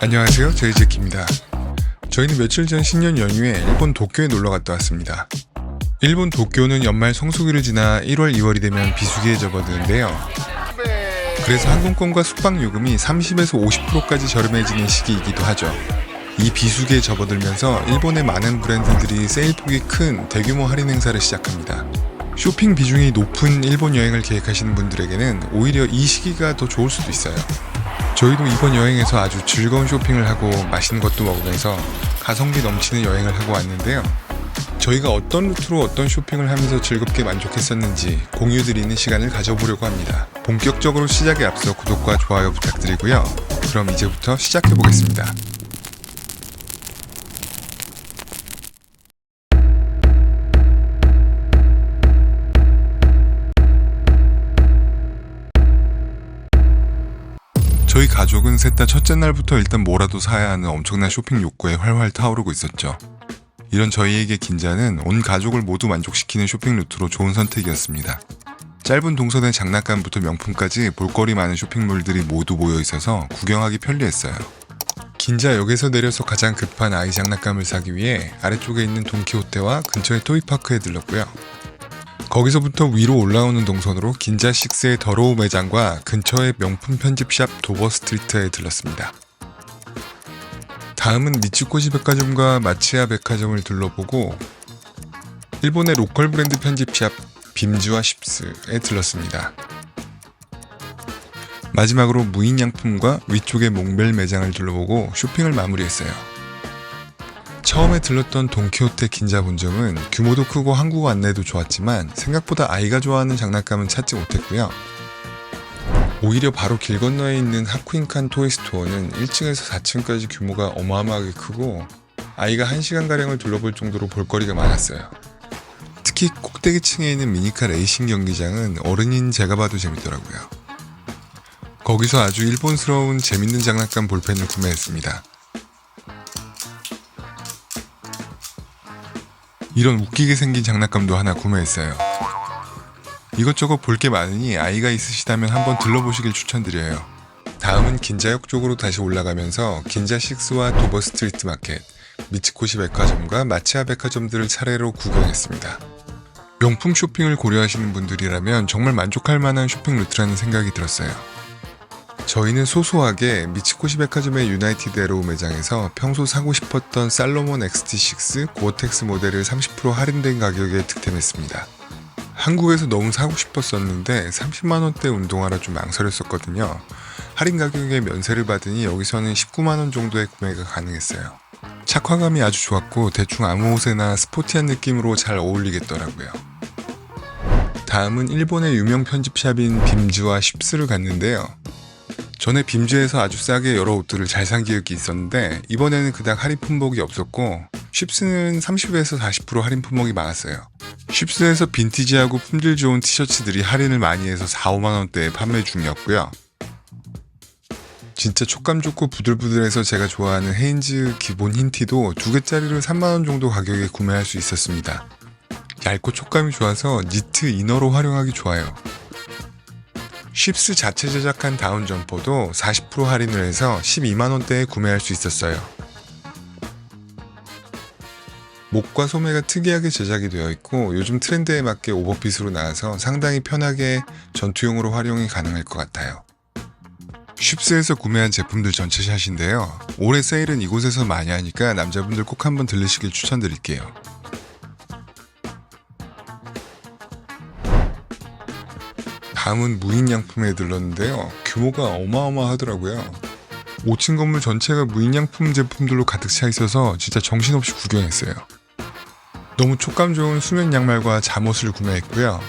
안녕하세요, 제이제키입니다. 저희는 며칠 전 신년 연휴에 일본 도쿄에 놀러 갔다 왔습니다. 일본 도쿄는 연말 성수기를 지나 1월, 2월이 되면 비수기에 접어드는데요. 그래서 항공권과 숙박 요금이 30에서 50%까지 저렴해지는 시기이기도 하죠. 이 비수기에 접어들면서 일본의 많은 브랜드들이 세일폭이 큰 대규모 할인 행사를 시작합니다. 쇼핑 비중이 높은 일본 여행을 계획하시는 분들에게는 오히려 이 시기가 더 좋을 수도 있어요. 저희도 이번 여행에서 아주 즐거운 쇼핑을 하고 맛있는 것도 먹으면서 가성비 넘치는 여행을 하고 왔는데요. 저희가 어떤 루트로 어떤 쇼핑을 하면서 즐겁게 만족했었는지 공유드리는 시간을 가져보려고 합니다. 본격적으로 시작에 앞서 구독과 좋아요 부탁드리고요. 그럼 이제부터 시작해보겠습니다. 저희 가족은 셋 다 첫째 날부터 일단 뭐라도 사야 하는 엄청난 쇼핑 욕구에 활활 타오르고 있었죠. 이런 저희에게 긴자는 온 가족을 모두 만족시키는 쇼핑 루트로 좋은 선택이었습니다. 짧은 동선의 장난감부터 명품까지 볼거리 많은 쇼핑몰들이 모두 모여 있어서 구경하기 편리했어요. 긴자역에서 내려서 가장 급한 아이 장난감을 사기 위해 아래쪽에 있는 돈키호테와 근처의 토이파크에 들렀고요. 거기서부터 위로 올라오는 동선으로 긴자6의 더로우 매장과 근처의 명품 편집샵 도버스트리트에 들렀습니다. 다음은 미츠코시 백화점과 마치야 백화점을 둘러보고 일본의 로컬 브랜드 편집샵 빔즈와 쉽스에 들렀습니다. 마지막으로 무인양품과 위쪽의 몽벨 매장을 둘러보고 쇼핑을 마무리했어요. 처음에 들렀던 돈키호테 긴자 본점은 규모도 크고 한국어 안내도 좋았지만 생각보다 아이가 좋아하는 장난감은 찾지 못했고요. 오히려 바로 길 건너에 있는 하쿠인칸 토이스토어는 1층에서 4층까지 규모가 어마어마하게 크고 아이가 1시간가량을 둘러볼 정도로 볼거리가 많았어요. 특히 꼭대기층에 있는 미니카 레이싱 경기장은 어른인 제가 봐도 재밌더라고요. 거기서 아주 일본스러운 재밌는 장난감 볼펜을 구매했습니다. 이런 웃기게 생긴 장난감도 하나 구매했어요. 이것저것 볼 게 많으니 아이가 있으시다면 한번 들러보시길 추천드려요. 다음은 긴자역 쪽으로 다시 올라가면서 긴자6와 도버스트리트 마켓, 미츠코시 백화점과 마치야 백화점들을 차례로 구경했습니다. 명품 쇼핑을 고려하시는 분들이라면 정말 만족할 만한 쇼핑 루트라는 생각이 들었어요. 저희는 소소하게 미츠코시 백화점의 유나이티드 에로우 매장에서 평소 사고 싶었던 살로몬 XT6 고어텍스 모델을 30% 할인된 가격에 득템했습니다. 한국에서 너무 사고 싶었었는데 30만원대 운동화라 좀 망설였었거든요. 할인 가격에 면세를 받으니 여기서는 19만원 정도의 구매가 가능했어요. 착화감이 아주 좋았고 대충 아무 옷에나 스포티한 느낌으로 잘 어울리겠더라고요. 다음은 일본의 유명 편집샵인 빔즈와 쉽스를 갔는데요. 전에 빔즈에서 아주 싸게 여러 옷들을 잘 산 기억이 있었는데 이번에는 그닥 할인 품목이 없었고 쉽스는 30에서 40% 할인 품목이 많았어요. 쉽스에서 빈티지하고 품질 좋은 티셔츠들이 할인을 많이 해서 4, 5만원대에 판매 중이었고요. 진짜 촉감 좋고 부들부들해서 제가 좋아하는 헤인즈 기본 흰 티도 2개짜리를 3만원 정도 가격에 구매할 수 있었습니다. 얇고 촉감이 좋아서 니트 이너로 활용하기 좋아요. 쉽스 자체 제작한 다운 점퍼도 40% 할인을 해서 12만원대에 구매할 수 있었어요. 목과 소매가 특이하게 제작이 되어 있고 요즘 트렌드에 맞게 오버핏으로 나와서 상당히 편하게 전투용으로 활용이 가능할 것 같아요. 쉽스에서 구매한 제품들 전체 샷인데요. 올해 세일은 이곳에서 많이 하니까 남자분들 꼭 한번 들르시길 추천드릴게요. 다음은 무인양품에 들렀는데요. 규모가 어마어마하더라고요. 5층 건물 전체가 무인양품 제품들로 가득 차 있어서 진짜 정신없이 구경했어요. 너무 촉감 좋은 수면 양말과 잠옷을 구매했고요.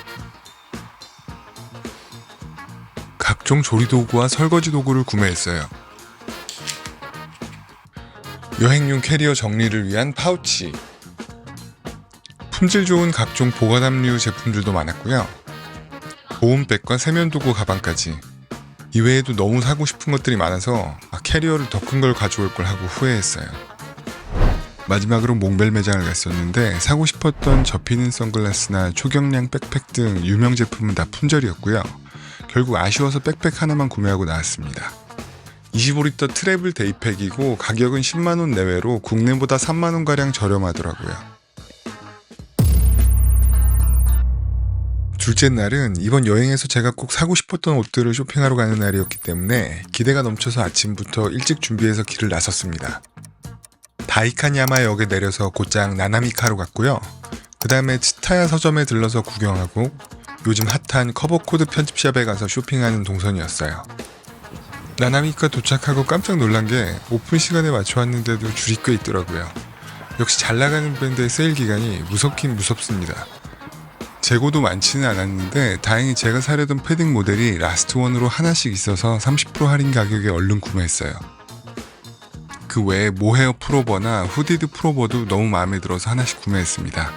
각종 조리도구와 설거지 도구를 구매했어요. 여행용 캐리어 정리를 위한 파우치, 품질 좋은 각종 보관함류 제품들도 많았고요. 보온백과 세면도구 가방까지. 이외에도 너무 사고 싶은 것들이 많아서 캐리어를 더 큰 걸 가져올 걸 하고 후회했어요. 마지막으로 몽벨 매장을 갔었는데 사고 싶었던 접히는 선글라스나 초경량 백팩 등 유명 제품은 다 품절이었고요. 결국 아쉬워서 백팩 하나만 구매하고 나왔습니다. 25리터 트래블 데이팩이고 가격은 10만원 내외로 국내보다 3만원가량 저렴하더라고요. 둘째 날은 이번 여행에서 제가 꼭 사고 싶었던 옷들을 쇼핑하러 가는 날이었기 때문에 기대가 넘쳐서 아침부터 일찍 준비해서 길을 나섰습니다. 다이칸야마역에 내려서 곧장 나나미카로 갔고요. 그 다음에 츠타야 서점에 들러서 구경하고 요즘 핫한 커버코드 편집샵에 가서 쇼핑하는 동선이었어요. 나나미카 도착하고 깜짝 놀란 게 오픈 시간에 맞춰 왔는데도 줄이 꽤 있더라고요. 역시 잘 나가는 브랜드의 세일 기간이 무섭긴 무섭습니다. 재고도 많지는 않았는데 다행히 제가 사려던 패딩 모델이 라스트 원으로 하나씩 있어서 30% 할인 가격에 얼른 구매했어요. 그 외에 모헤어 풀오버나 후디드 풀오버도 너무 마음에 들어서 하나씩 구매했습니다.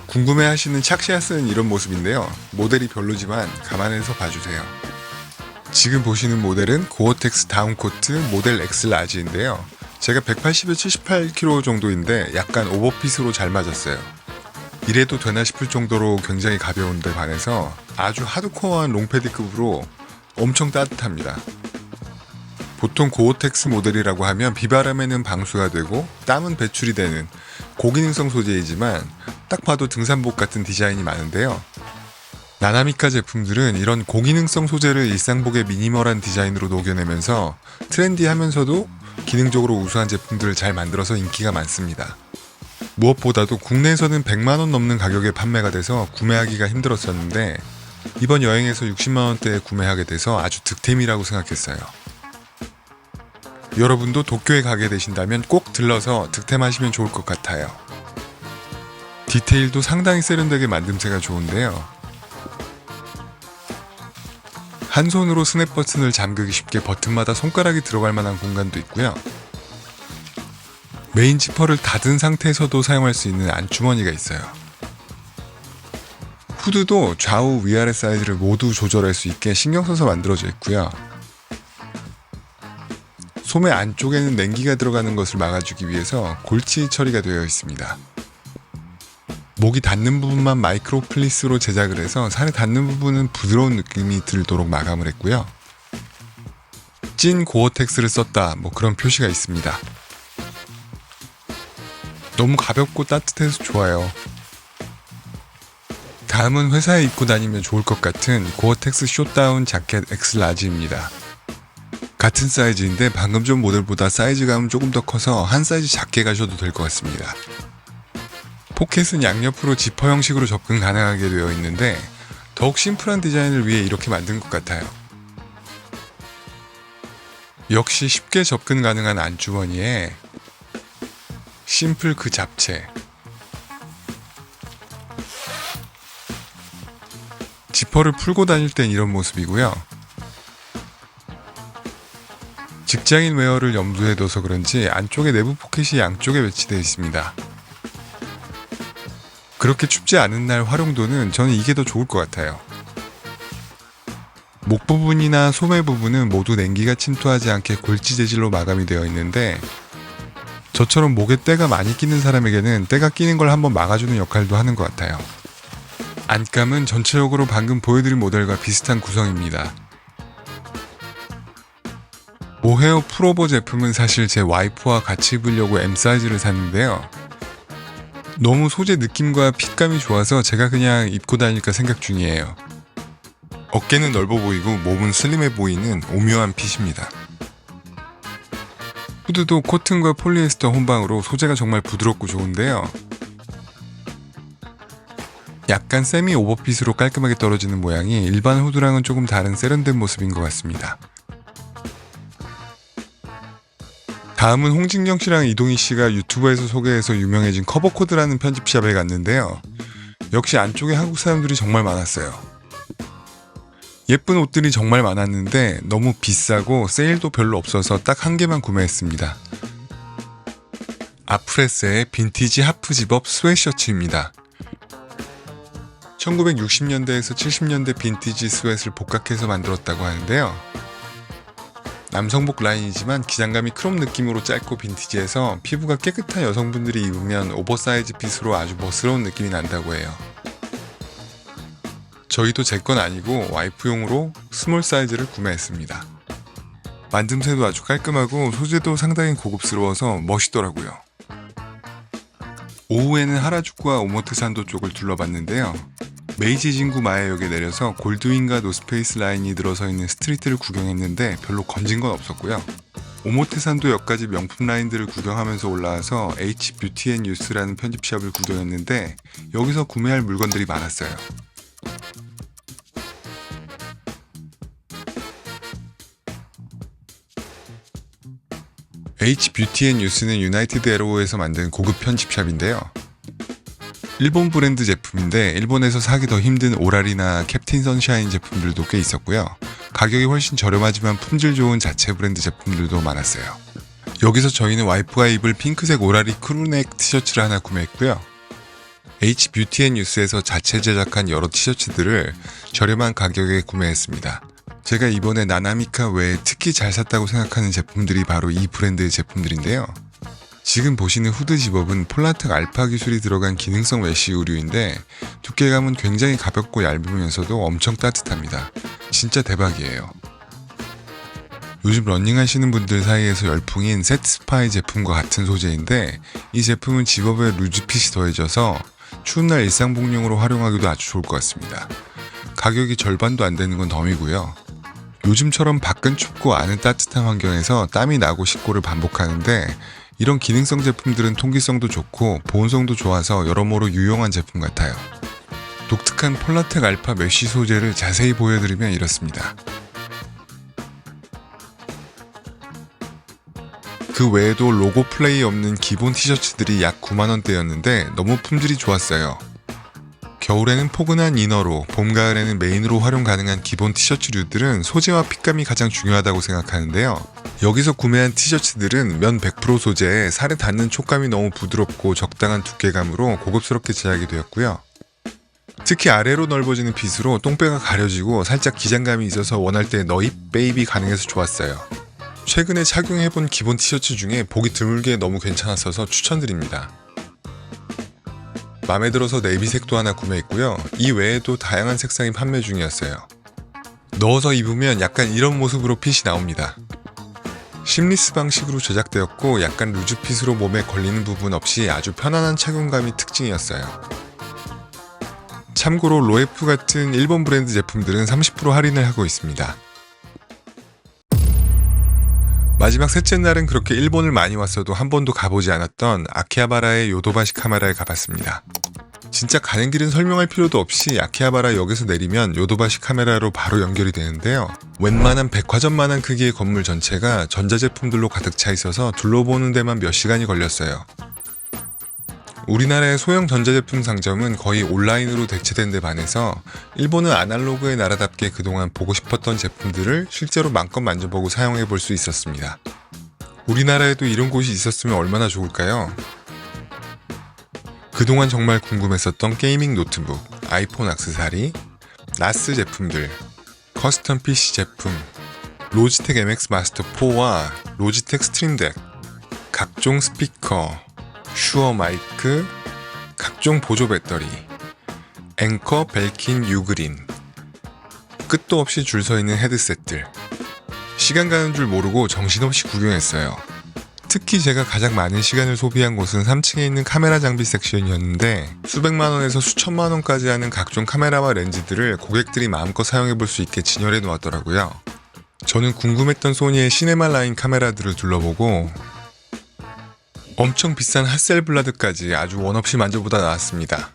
궁금해하시는 착시아스는 이런 모습인데요. 모델이 별로지만 감안해서 봐주세요. 지금 보시는 모델은 고어텍스 다운코트 모델 X 라지인데요. 제가 180에 78kg 정도인데 약간 오버핏으로 잘 맞았어요. 이래도 되나 싶을 정도로 굉장히 가벼운데 반해서 아주 하드코어한 롱패디급으로 엄청 따뜻합니다. 보통 고어텍스 모델이라고 하면 비바람에는 방수가 되고 땀은 배출이 되는 고기능성 소재이지만 딱 봐도 등산복 같은 디자인이 많은데요. 나나미카 제품들은 이런 고기능성 소재를 일상복의 미니멀한 디자인으로 녹여내면서 트렌디하면서도 기능적으로 우수한 제품들을 잘 만들어서 인기가 많습니다. 무엇보다도 국내에서는 100만원 넘는 가격에 판매가 돼서 구매하기가 힘들었었는데 이번 여행에서 60만원대에 구매하게 돼서 아주 득템이라고 생각했어요. 여러분도 도쿄에 가게 되신다면 꼭 들러서 득템하시면 좋을 것 같아요. 디테일도 상당히 세련되게 만듦새가 좋은데요. 한 손으로 스냅 버튼을 잠그기 쉽게 버튼마다 손가락이 들어갈 만한 공간도 있고요. 메인 지퍼를 닫은 상태에서도 사용할 수 있는 안주머니가 있어요. 후드도 좌우 위아래 사이즈를 모두 조절할 수 있게 신경 써서 만들어져 있고요. 소매 안쪽에는 냉기가 들어가는 것을 막아주기 위해서 골치 처리가 되어 있습니다. 목이 닿는 부분만 마이크로 플리스로 제작을 해서 살에 닿는 부분은 부드러운 느낌이 들도록 마감을 했고요. 찐 고어텍스를 썼다 그런 표시가 있습니다. 너무 가볍고 따뜻해서 좋아요. 다음은 회사에 입고 다니면 좋을 것 같은 고어텍스 숏다운 자켓 X 라지입니다. 같은 사이즈인데 방금 전 모델보다 사이즈감은 조금 더 커서 한 사이즈 작게 가셔도 될 것 같습니다. 포켓은 양옆으로 지퍼 형식으로 접근 가능하게 되어 있는데 더욱 심플한 디자인을 위해 이렇게 만든 것 같아요. 역시 쉽게 접근 가능한 안주머니에 심플 그 잡채, 지퍼를 풀고 다닐 땐 이런 모습이고요. 직장인 웨어를 염두에 둬서 그런지 안쪽에 내부 포켓이 양쪽에 배치되어 있습니다. 그렇게 춥지 않은 날 활용도는 저는 이게 더 좋을 것 같아요. 목 부분이나 소매 부분은 모두 냉기가 침투하지 않게 골지 재질로 마감이 되어 있는데 저처럼 목에 때가 많이 끼는 사람에게는 때가 끼는 걸 한번 막아주는 역할도 하는 것 같아요. 안감은 전체적으로 방금 보여드린 모델과 비슷한 구성입니다. 모헤어 풀오버 제품은 사실 제 와이프와 같이 입으려고 M 사이즈를 샀는데요. 너무 소재 느낌과 핏감이 좋아서 제가 그냥 입고 다닐까 생각 중이에요. 어깨는 넓어 보이고 몸은 슬림해 보이는 오묘한 핏입니다. 후드도 코튼과 폴리에스터 혼방으로 소재가 정말 부드럽고 좋은데요. 약간 세미 오버핏으로 깔끔하게 떨어지는 모양이 일반 후드랑은 조금 다른 세련된 모습인 것 같습니다. 다음은 홍진경 씨랑 이동희 씨가 유튜브에서 소개해서 유명해진 커버코드라는 편집샵에 갔는데요. 역시 안쪽에 한국 사람들이 정말 많았어요. 예쁜 옷들이 정말 많았는데 너무 비싸고 세일도 별로 없어서 딱 한 개만 구매했습니다. 아프레스의 빈티지 하프 집업 스웨셔츠입니다. 1960년대에서 70년대 빈티지 스웨트를 복각해서 만들었다고 하는데요. 남성복 라인이지만 기장감이 크롭 느낌으로 짧고 빈티지해서 피부가 깨끗한 여성분들이 입으면 오버사이즈 핏으로 아주 멋스러운 느낌이 난다고 해요. 저희도 제 건 아니고 와이프용으로 스몰 사이즈를 구매했습니다. 만듦새도 아주 깔끔하고 소재도 상당히 고급스러워서 멋있더라고요. 오후에는 하라주쿠와 오모테산도 쪽을 둘러봤는데요. 메이지 진구 마에역에 내려서 골드윙과 노스페이스 라인이 들어서 있는 스트리트를 구경했는데 별로 건진 건 없었고요. 오모테산도 역까지 명품 라인들을 구경하면서 올라와서 H 뷰티 앤 유스라는 편집샵을 구경했는데 여기서 구매할 물건들이 많았어요. H 뷰티 앤 유스는 유나이티드 에로에서 만든 고급 편집샵인데요. 일본 브랜드 제품인데 일본에서 사기 더 힘든 오랄이나 캡틴 선샤인 제품들도 꽤 있었고요. 가격이 훨씬 저렴하지만 품질 좋은 자체 브랜드 제품들도 많았어요. 여기서 저희는 와이프가 입을 핑크색 오라리 크루넥 티셔츠를 하나 구매했고요. H 뷰티 앤 유스에서 자체 제작한 여러 티셔츠들을 저렴한 가격에 구매했습니다. 제가 이번에 나나미카 외에 특히 잘 샀다고 생각하는 제품들이 바로 이 브랜드의 제품들인데요. 지금 보시는 후드 집업은 폴라텍 알파 기술이 들어간 기능성 메쉬 의류인데 두께감은 굉장히 가볍고 얇으면서도 엄청 따뜻합니다. 진짜 대박이에요. 요즘 러닝 하시는 분들 사이에서 열풍인 세트스파이 제품과 같은 소재인데 이 제품은 집업에 루즈핏이 더해져서 추운 날 일상복용으로 활용하기도 아주 좋을 것 같습니다. 가격이 절반도 안 되는 건 덤이고요. 요즘처럼 밖은 춥고 안은 따뜻한 환경에서 땀이 나고 식고를 반복하는데 이런 기능성 제품들은 통기성도 좋고 보온성도 좋아서 여러모로 유용한 제품 같아요. 독특한 폴라텍 알파 메쉬 소재를 자세히 보여드리면 이렇습니다. 그 외에도 로고 플레이 없는 기본 티셔츠들이 약 9만원대였는데 너무 품질이 좋았어요. 겨울에는 포근한 이너로, 봄, 가을에는 메인으로 활용 가능한 기본 티셔츠류들은 소재와 핏감이 가장 중요하다고 생각하는데요. 여기서 구매한 티셔츠들은 면 100% 소재에 살에 닿는 촉감이 너무 부드럽고 적당한 두께감으로 고급스럽게 제작이 되었고요. 특히 아래로 넓어지는 핏으로 똥배가 가려지고 살짝 기장감이 있어서 원할 때 너입, 베이비 가능해서 좋았어요. 최근에 착용해본 기본 티셔츠 중에 보기 드물게 너무 괜찮았어서 추천드립니다. 마음에 들어서 네이비색도 하나 구매했고요. 이 외에도 다양한 색상이 판매 중이었어요. 넣어서 입으면 약간 이런 모습으로 핏이 나옵니다. 심리스 방식으로 제작되었고 약간 루즈핏으로 몸에 걸리는 부분 없이 아주 편안한 착용감이 특징이었어요. 참고로 로에프 같은 일본 브랜드 제품들은 30% 할인을 하고 있습니다. 마지막 셋째 날은 그렇게 일본을 많이 왔어도 한 번도 가보지 않았던 아키하바라의 요도바시 카메라에 가봤습니다. 진짜 가는 길은 설명할 필요도 없이 아키하바라 역에서 내리면 요도바시 카메라로 바로 연결이 되는데요. 웬만한 백화점만한 크기의 건물 전체가 전자제품들로 가득 차 있어서 둘러보는 데만 몇 시간이 걸렸어요. 우리나라의 소형 전자제품 상점은 거의 온라인으로 대체된 데 반해서 일본은 아날로그의 나라답게 그동안 보고 싶었던 제품들을 실제로 마음껏 만져보고 사용해 볼 수 있었습니다. 우리나라에도 이런 곳이 있었으면 얼마나 좋을까요? 그동안 정말 궁금했었던 게이밍 노트북, 아이폰 액세서리, 나스 제품들, 커스텀 PC 제품, 로지텍 MX 마스터 4와 로지텍 스트림덱, 각종 스피커, 슈어 마이크, 각종 보조 배터리, 앵커 벨킨 유그린, 끝도 없이 줄 서 있는 헤드셋들. 시간 가는 줄 모르고 정신없이 구경했어요. 특히 제가 가장 많은 시간을 소비한 곳은 3층에 있는 카메라 장비 섹션이었는데 수백만원에서 수천만원까지 하는 각종 카메라와 렌즈들을 고객들이 마음껏 사용해볼 수 있게 진열해 놓았더라고요. 저는 궁금했던 소니의 시네마 라인 카메라들을 둘러보고 엄청 비싼 하셀블라드까지 아주 원 없이 만져보다 나왔습니다.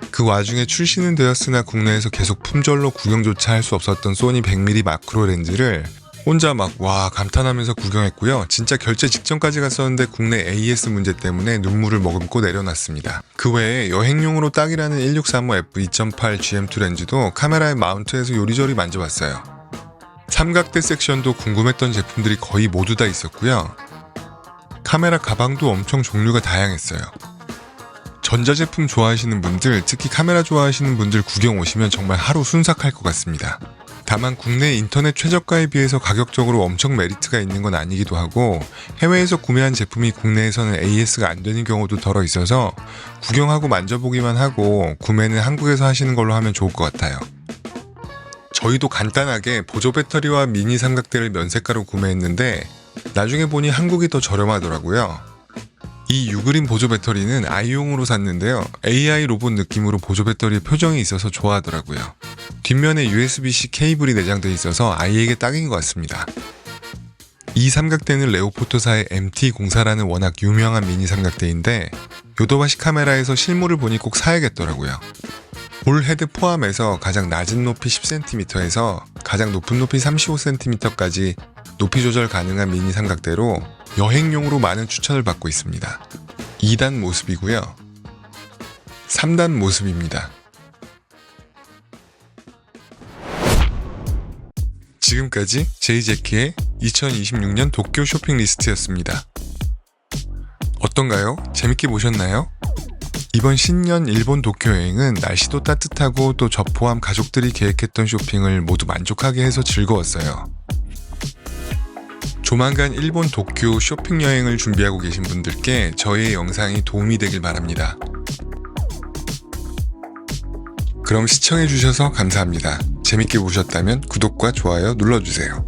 그 와중에 출시는 되었으나 국내에서 계속 품절로 구경조차 할 수 없었던 소니 100mm 마크로 렌즈를 혼자 막 와 감탄하면서 구경했고요. 진짜 결제 직전까지 갔었는데 국내 AS 문제 때문에 눈물을 머금고 내려놨습니다. 그 외에 여행용으로 딱이라는 1635 f2.8 GM2 렌즈도 카메라에 마운트해서 요리조리 만져봤어요. 삼각대 섹션도 궁금했던 제품들이 거의 모두 다 있었고요. 카메라 가방도 엄청 종류가 다양했어요. 전자제품 좋아하시는 분들, 특히 카메라 좋아하시는 분들 구경 오시면 정말 하루 순삭할 것 같습니다. 다만 국내 인터넷 최저가에 비해서 가격적으로 엄청 메리트가 있는 건 아니기도 하고 해외에서 구매한 제품이 국내에서는 AS가 안 되는 경우도 덜어 있어서 구경하고 만져보기만 하고 구매는 한국에서 하시는 걸로 하면 좋을 것 같아요. 저희도 간단하게 보조 배터리와 미니 삼각대를 면세가로 구매했는데 나중에 보니 한국이 더 저렴하더라고요. 이 유그린 보조 배터리는 아이용으로 샀는데요. AI 로봇 느낌으로 보조 배터리의 표정이 있어서 좋아하더라고요. 뒷면에 USB-C 케이블이 내장되어 있어서 아이에게 딱인 것 같습니다. 이 삼각대는 레오포토사의 MT04라는 워낙 유명한 미니 삼각대인데 요도바시 카메라에서 실물을 보니 꼭 사야겠더라고요. 볼 헤드 포함해서 가장 낮은 높이 10cm에서 가장 높은 높이 35cm까지 높이 조절 가능한 미니 삼각대로 여행용으로 많은 추천을 받고 있습니다. 2단 모습이고요. 3단 모습입니다. 지금까지 제이제키의 2026년 도쿄 쇼핑 리스트였습니다. 어떤가요? 재밌게 보셨나요? 이번 신년 일본 도쿄 여행은 날씨도 따뜻하고 또 저 포함 가족들이 계획했던 쇼핑을 모두 만족하게 해서 즐거웠어요. 조만간 일본 도쿄 쇼핑 여행을 준비하고 계신 분들께 저희의 영상이 도움이 되길 바랍니다. 그럼 시청해주셔서 감사합니다. 재밌게 보셨다면 구독과 좋아요 눌러주세요.